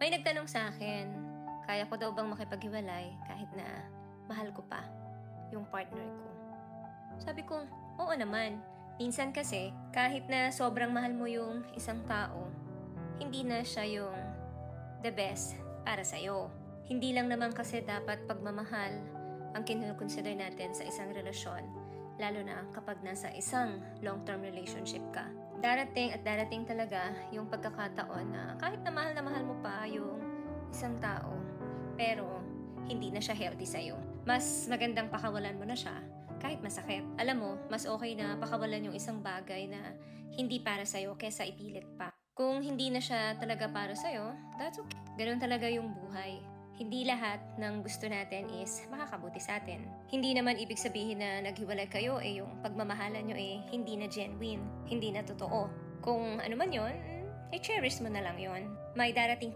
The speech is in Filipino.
May nagtanong sa akin, kaya ko daw bang makipaghiwalay kahit na mahal ko pa yung partner ko? Sabi ko, oo naman. Minsan kasi, kahit na sobrang mahal mo yung isang tao, hindi na siya yung the best para sa'yo. Hindi lang naman kasi dapat pagmamahal ang kinukonsider natin sa isang relasyon, lalo na kapag nasa isang long-term relationship ka. Darating at darating talaga yung pagkakataon na kahit na mahal mo pa yung isang tao, pero hindi na siya healthy sa'yo. Mas magandang pakawalan mo na siya kahit masakit. Alam mo, mas okay na pakawalan yung isang bagay na hindi para sa'yo kesa ipilit pa. Kung hindi na siya talaga para sa'yo, that's okay. Ganun talaga yung buhay. Hindi lahat ng gusto natin is makakabuti sa atin. Hindi naman ibig sabihin na naghiwalay kayo yung pagmamahalan nyo hindi na genuine, hindi na totoo. Kung ano man yon, cherish mo na lang yon. May darating